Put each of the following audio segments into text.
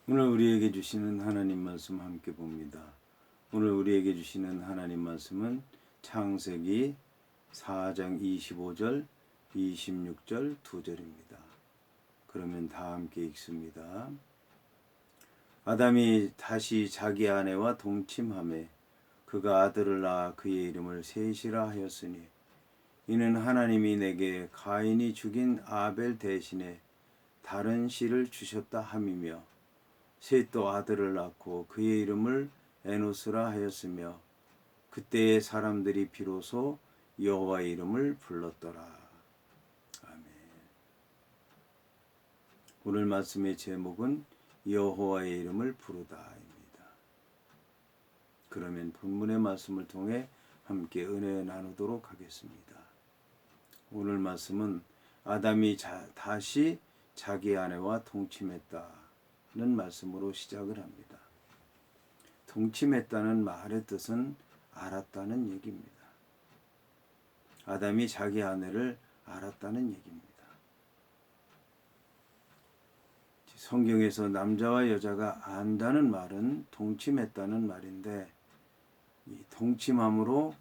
오늘 우리에게 주시는 하나님 말씀 함께 봅니다. 오늘 우리에게 주시는 하나님 말씀은 창세기 4장 25절, 26절 2절입니다. 그러면 다 함께 읽습니다. 아담이 다시 자기 아내와 동침하매 그가 아들을 낳아 그의 이름을 셋이라 하였으니 이는 하나님이 내게 가인이 죽인 아벨 대신에 다른 씨를 주셨다 함이며 셋도 아들을 낳고 그의 이름을 에노스라 하였으며 그때의 사람들이 비로소 여호와의 이름을 불렀더라. 아멘. 오늘 말씀의 제목은 여호와의 이름을 부르다입니다. 그러면 본문의 말씀을 통해 함께 은혜 나누도록 하겠습니다. 오늘 말씀은 아담이 다시 자기 아내와 동침했다 는 말씀으로 시작을 합니다. 동침했다는 말의 뜻은 알았다는 얘기입니다. 아담이 자기 아내를 알았다는 얘기입니다. 성경에서 남자와 여자가 안다는 말은 동침했다는 말인데 이 동침함으로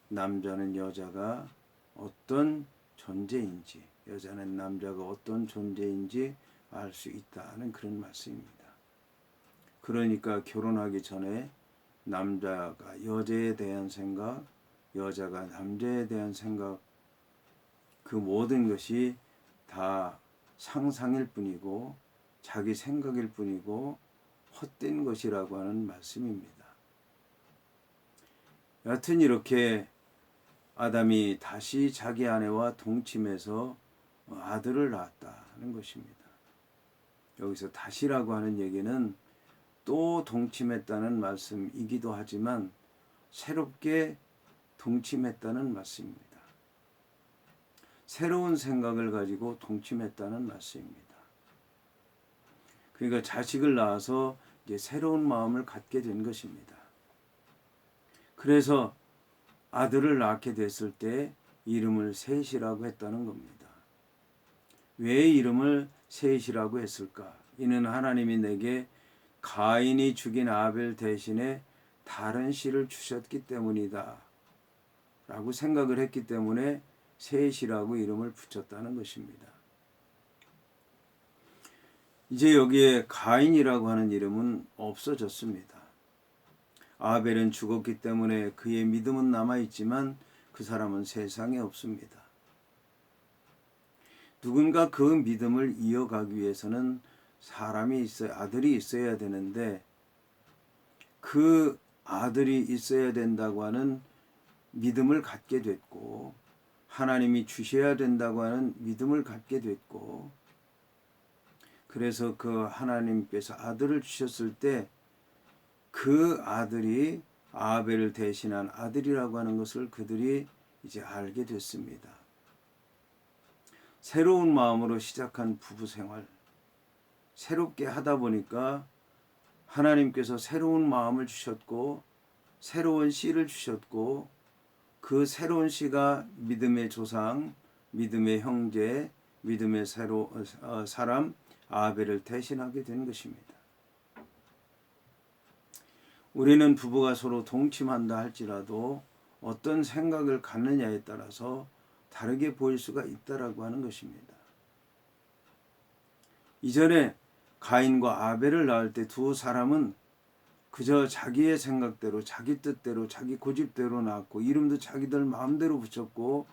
남자는 여자가 어떤 존재인지 여자는 남자가 어떤 존재인지 알 수 있다는 그런 말씀입니다. 그러니까 결혼하기 전에 남자가 여자에 대한 생각, 여자가 남자에 대한 생각, 그 모든 것이 다 상상일 뿐이고 자기 생각일 뿐이고 헛된 것이라고 하는 말씀입니다. 여하튼 이렇게 아담이 다시 자기 아내와 동침해서 아들을 낳았다는 것입니다. 여기서 다시라고 하는 얘기는 또 동침했다는 말씀이기도 하지만 새롭게 동침했다는 말씀입니다. 새로운 생각을 가지고 동침했다는 말씀입니다. 그러니까 자식을 낳아서 이제 새로운 마음을 갖게 된 것입니다. 그래서 아들을 낳게 됐을 때 이름을 셋이라고 했다는 겁니다. 왜 이름을 셋이라고 했을까? 이는 하나님이 내게 가인이 죽인 아벨 대신에 다른 씨를 주셨기 때문이다 라고 생각을 했기 때문에 셋이라고 이름을 붙였다는 것입니다. 이제 여기에 가인이라고 하는 이름은 없어졌습니다. 아벨은 죽었기 때문에 그의 믿음은 남아있지만 그 사람은 세상에 없습니다. 누군가 그 믿음을 이어가기 위해서는 사람이 아들이 있어야 되는데 그 아들이 있어야 된다고 하는 믿음을 갖게 됐고 하나님이 주셔야 된다고 하는 믿음을 갖게 됐고 그래서 그 하나님께서 아들을 주셨을 때 그 아들이 아벨을 대신한 아들이라고 하는 것을 그들이 이제 알게 됐습니다. 새로운 마음으로 시작한 부부 생활, 새롭게 하다 보니까 하나님께서 새로운 마음을 주셨고 새로운 씨를 주셨고 그 새로운 씨가 믿음의 조상, 믿음의 형제, 믿음의 사람 아벨을 대신하게 된 것입니다. 우리는 부부가 서로 동침한다 할지라도 어떤 생각을 갖느냐에 따라서 다르게 보일 수가 있다라고 하는 것입니다. 이전에 가인과 아벨을 낳을 때 두 사람은 그저 자기의 생각대로 자기 뜻대로 자기 고집대로 낳았고 이름도 자기들 마음대로 붙였고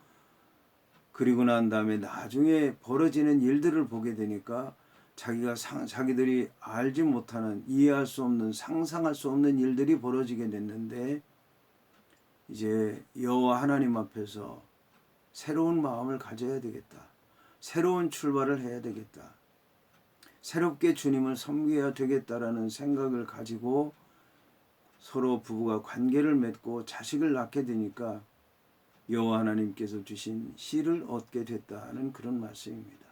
그리고 난 다음에 나중에 벌어지는 일들을 보게 되니까 자기들이 알지 못하는 이해할 수 없는 상상할 수 없는 일들이 벌어지게 됐는데 이제 여호와 하나님 앞에서 새로운 마음을 가져야 되겠다. 새로운 출발을 해야 되겠다. 새롭게 주님을 섬겨야 되겠다라는 생각을 가지고 서로 부부가 관계를 맺고 자식을 낳게 되니까 여호와 하나님께서 주신 씨를 얻게 됐다는 그런 말씀입니다.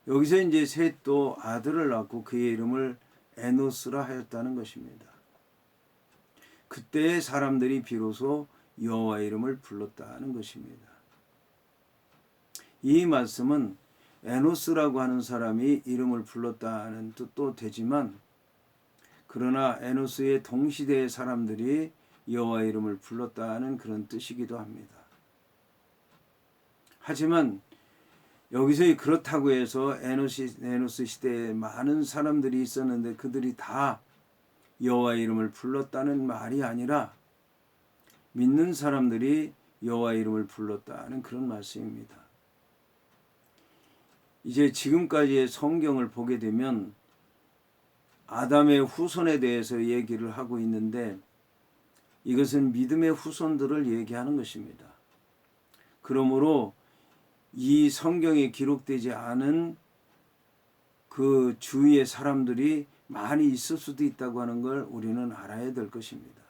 여기서 이제 셋도 아들을 낳고 그의 이름을 에노스라 하였다는 것입니다. 그때의 사람들이 비로소 여호와의 이름을 불렀다는 것입니다. 이 말씀은 에노스라고 하는 사람이 이름을 불렀다는 뜻도 되지만, 그러나 에노스의 동시대의 사람들이 여호와 이름을 불렀다는 그런 뜻이기도 합니다. 하지만 여기서 그렇다고 해서 에노스 시대에 많은 사람들이 있었는데 그들이 다 여호와 이름을 불렀다는 말이 아니라 믿는 사람들이 여호와 이름을 불렀다는 그런 말씀입니다. 이제 지금까지의 성경을 보게 되면 아담의 후손에 대해서 얘기를 하고 있는데, 이것은 믿음의 후손들을 얘기하는 것입니다. 그러므로 이 성경에 기록되지 않은 그 주위의 사람들이 많이 있을 수도 있다고 하는 걸 우리는 알아야 될 것입니다.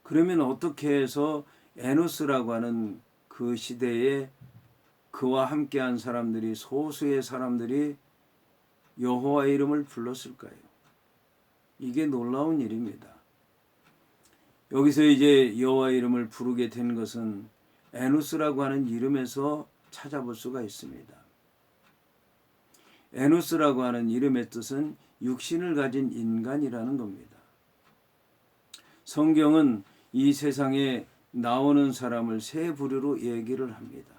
그러면 어떻게 해서 에노스라고 하는 그 시대에 그와 함께한 사람들이, 소수의 사람들이 여호와 이름을 불렀을까요? 이게 놀라운 일입니다. 여기서 이제 여호와 이름을 부르게 된 것은 에노스라고 하는 이름에서 찾아볼 수가 있습니다. 에노스라고 하는 이름의 뜻은 육신을 가진 인간이라는 겁니다. 성경은 이 세상에 나오는 사람을 세 부류로 얘기를 합니다.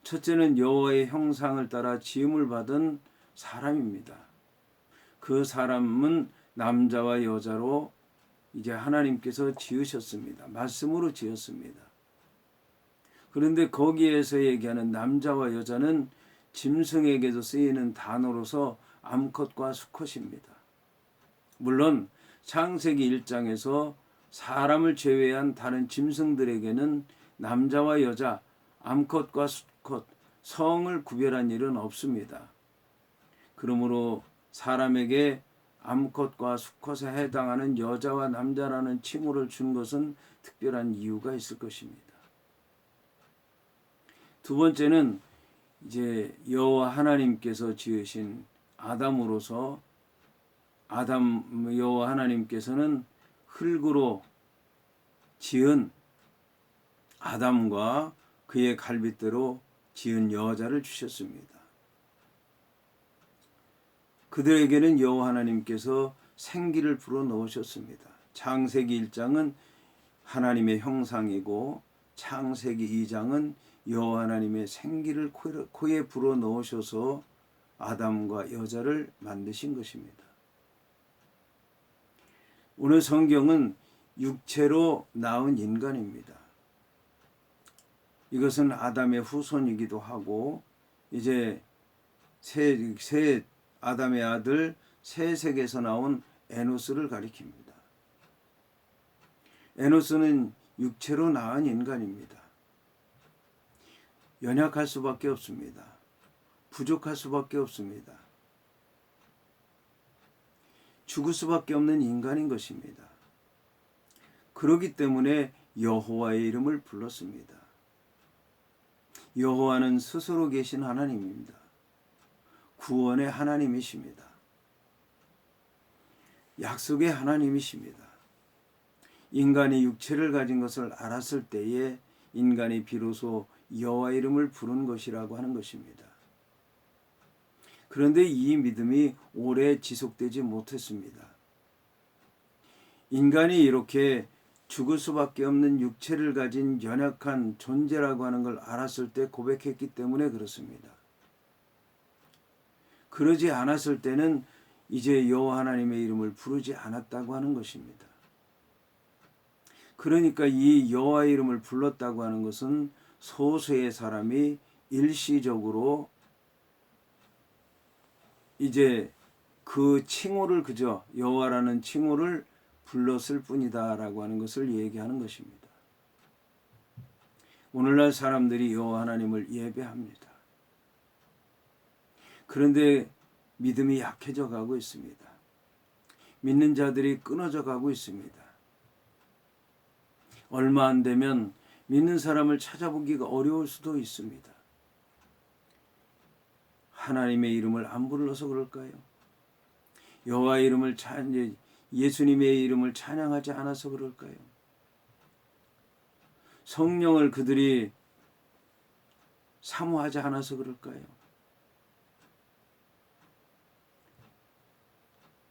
첫째는 여호와의 형상을 따라 지음을 받은 사람입니다. 그 사람은 남자와 여자로 이제 하나님께서 지으셨습니다. 말씀으로 지었습니다. 그런데 거기에서 얘기하는 남자와 여자는 짐승에게도 쓰이는 단어로서 암컷과 수컷입니다. 물론 창세기 1장에서 사람을 제외한 다른 짐승들에게는 남자와 여자, 암컷과 수컷, 성을 구별한 일은 없습니다. 그러므로 사람에게 암컷과 수컷에 해당하는 여자와 남자라는 칭호를 준 것은 특별한 이유가 있을 것입니다. 두 번째는 이제 여호와 하나님께서 지으신 아담으로서 여호와 하나님께서는 흙으로 지은 아담과 그의 갈빗대로 지은 여자를 주셨습니다. 그들에게는 여호와 하나님께서 생기를 불어넣으셨습니다. 창세기 1장은 하나님의 형상이고 창세기 2장은 여호와 하나님의 생기를 코에 불어넣으셔서 아담과 여자를 만드신 것입니다. 오늘 성경은 육체로 낳은 인간입니다. 이것은 아담의 후손이기도 하고 이제 새 아담의 아들 셋에게서 나온 에노스를 가리킵니다. 에노스는 육체로 낳은 인간입니다. 연약할 수밖에 없습니다. 부족할 수밖에 없습니다. 죽을 수밖에 없는 인간인 것입니다. 그렇기 때문에 여호와의 이름을 불렀습니다. 여호와는 스스로 계신 하나님입니다. 구원의 하나님이십니다. 약속의 하나님이십니다. 인간이 육체를 가진 것을 알았을 때에 인간이 비로소 여호와 이름을 부른 것이라고 하는 것입니다. 그런데 이 믿음이 오래 지속되지 못했습니다. 인간이 이렇게 죽을 수밖에 없는 육체를 가진 연약한 존재라고 하는 걸 알았을 때 고백했기 때문에 그렇습니다. 그러지 않았을 때는 이제 여호와 하나님의 이름을 부르지 않았다고 하는 것입니다. 그러니까 이 여호와의 이름을 불렀다고 하는 것은 소수의 사람이 일시적으로 이제 그 칭호를 그저 여호와라는 칭호를 불렀을 뿐이다라고 하는 것을 얘기하는 것입니다. 오늘날 사람들이 여호와 하나님을 예배합니다. 그런데 믿음이 약해져 가고 있습니다. 믿는 자들이 끊어져 가고 있습니다. 얼마 안 되면 믿는 사람을 찾아보기가 어려울 수도 있습니다. 하나님의 이름을 안 불러서 그럴까요? 여호와의 이름을 예수님의 이름을 찬양하지 않아서 그럴까요? 성령을 그들이 사모하지 않아서 그럴까요?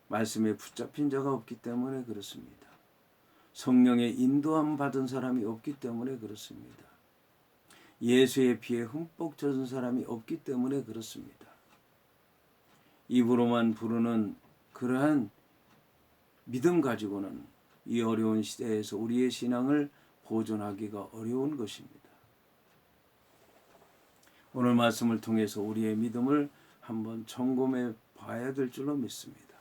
말씀에 붙잡힌 자가 없기 때문에 그렇습니다. 성령의 인도함 받은 사람이 없기 때문에 그렇습니다. 예수의 피에 흠뻑 젖은 사람이 없기 때문에 그렇습니다. 입으로만 부르는 그러한 믿음 가지고는 이 어려운 시대에서 우리의 신앙을 보존하기가 어려운 것입니다. 오늘 말씀을 통해서 우리의 믿음을 한번 점검해 봐야 될 줄로 믿습니다.